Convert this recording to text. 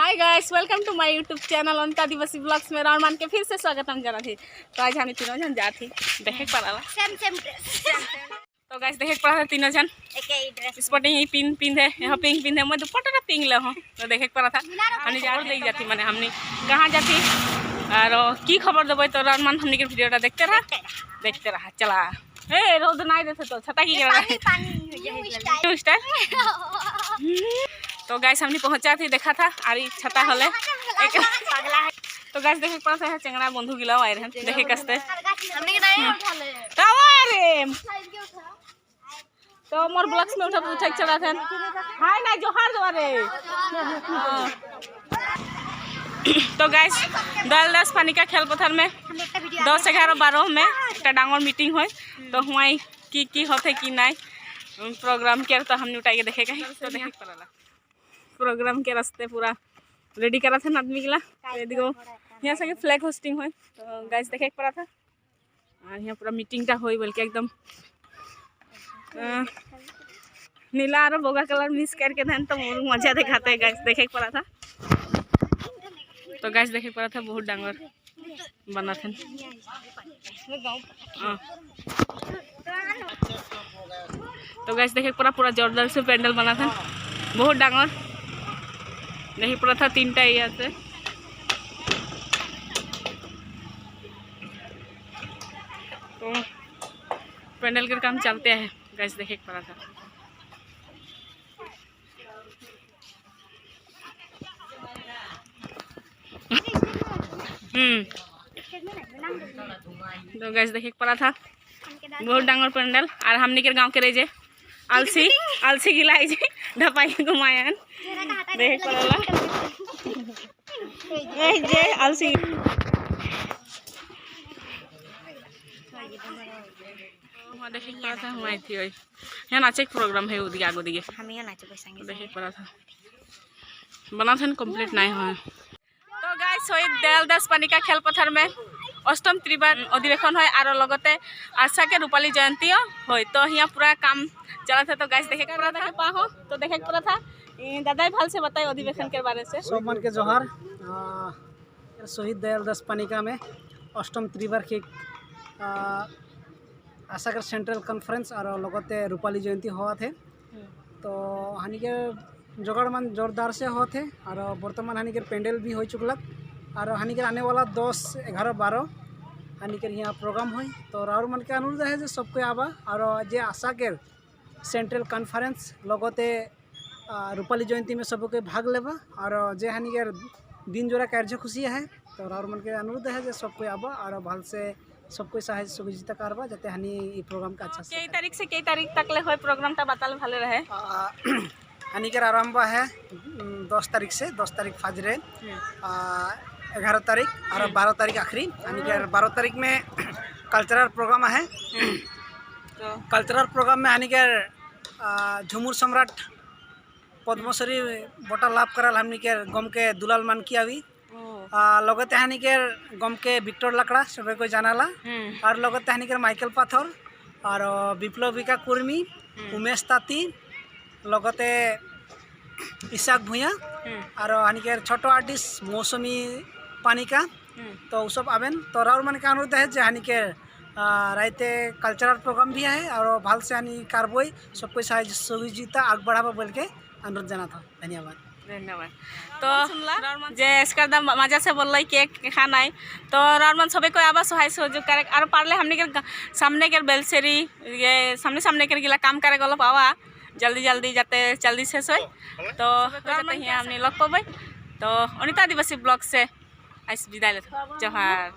Hi guys, welcome to my YouTube channel Anita Adivasi blogs में राउंड मान के फिर से स्वागत हम करा थी। तो आज हम तीनों जन जा थी देखे पड़ा सेम तो गाइस देखे पड़ा तीनों जन स्पोर्टिंग ही पिन पिन है यहाँ पिंक पिन है मैं दुपट्टा पिंक ले हूँ तो देखे पड़ा था हमने जा ले जाती मैंने हमने कहाँ जाती और की खबर देवे तो राउंड मान हमने के वीडियो देखते रहा चला ए रोड नहीं देते तो छता की तो गाइस हमने पहुंचा थी देखा था आरी छता हले एक तो गाइस देखे पड़ा है चंगड़ा बंधु गिला आए रहे देखे कस्ते तवारे तो मोर ब्लॉग्स में उठा उठा चला था हाय ना जोहार दोरे तो गाइस दल पानी का खेल पथर में 10, 11, 12 में एक डांगर मीटिंग हो तो हुआ की होते कि नहीं प्रोग्राम के तो हमने उठाई के देखेगा तो देखे पड़ा प्रोग्राम के रास्ते पूरा रेडी करा था आदमी गिला देखो यहाँ से फ्लैग होस्टिंग हो तो गाइस देखे पड़ा था और यहाँ पूरा मीटिंग टा हो बोल के एकदम नीला और बोगा कलर मिक्स करके था तो मजा दिखाते हैं गाइस देखे पड़ा था तो गाइस देखे पड़ा था बहुत डांगर बना था तो गाइस देखे पड़ा पूरा जोरदार से पेंडल बना था बहुत डांगर नहीं पड़ा था 3टा यहाँ से तो पेंडल के काम चलते हैं गाइस देखे पड़ा था तो गाइस देखे पड़ा था बहुत डांगर पेंडल और हमने के गांव के रहे आलसी गिलाई जे ढपाई घुमायन देख पड़ला ए जे आलसी वहां देखे पड़ा था हुआ थी ओई यहाँ नाचे प्रोग्राम है उदी आगो दिए हम यहाँ नाचे पैसा देखे पड़ा था बना था कंप्लीट नहीं हुआ तो गाइस होई देल 10 पानी का खेल पथर में अष्टम त्रिवार अधिवेशन है और लगते आशा के रूपाली जयंती हो तो यहाँ पूरा काम चला था तो गाइस देखे पड़ा था पाहो तो देखे पड़ा था दादा भाल से बताए अधिवेशन के बारे से सब मन के जोहार शहीद दयाल 10 पानिका में अष्टम त्रिवार के आशा के सेंट्रल कॉन्फ्रेंस और लगते रूपाली जयंती हुआ थे तो हानि के जोगाड़ मन जोरदार से हुआ थे और वर्तमान हानि के पेंडल भी हो चुकलक और हानि के आने वाला 10, 11, 12 हानि के यहाँ प्रोग्राम हुई तो राउर मन के अनुरोध है जो सबको आवा और जे आशा के सेंट्रल कॉन्फ्रेंस लगते रूपाली जयंती में सबके भाग लेवा और जे हानि के दिन जोड़ा कार्यसूची है तो राउर मन के अनुरोध है जो सबको आवा और भल से सबको सहायता सहयोगिता करवा जाते हानि प्रोग्राम का अच्छा कई तारीख से कई तारीख तक ले प्रोग्राम ता बताल भले रहे हानि के आरंभ है 10 तारीख से 10 तारीख फाजरे 11 तारीख और 12 तारीख आखिरी यानी कि 12 तारीख में कल्चरल प्रोग्राम है तो कल्चरल प्रोग्राम में यानी कि झुमुर सम्राट पद्मश्री बटा लाभ कराल हमनी के गम के दुलाल मानकी आवी लगते हानि के गम के विक्टर लकड़ा सब को जानाला और लगते हानि के माइकल पाथर और विप्लविका कुर्मी उमेश ताती लगते इसाक भूया और हानि के छोटो आर्टिस्ट मौसमी पानिका तो उ सब आवेन तो राउर मन के अनुरोध है जे हानि के राइते कल्चरल प्रोग्राम भी है और भाल से हानि कारबोई सबको सहयोगिता आग बढ़ावा बोल के अनुरोध जाना था धन्यवाद तो जे इसका दाम मजा से बोल केक खाना है तो राउर सभी को आवा सहाय सहयोग करे और पारले हमने के सामने के बेलसेरी ये सामने के गिला काम करे गल पावा जल्दी जाते जल्दी शेष हो तो हमने लग पाबे तो अनिता आदिवासी ब्लॉग से आज विदाय लेते जोहार।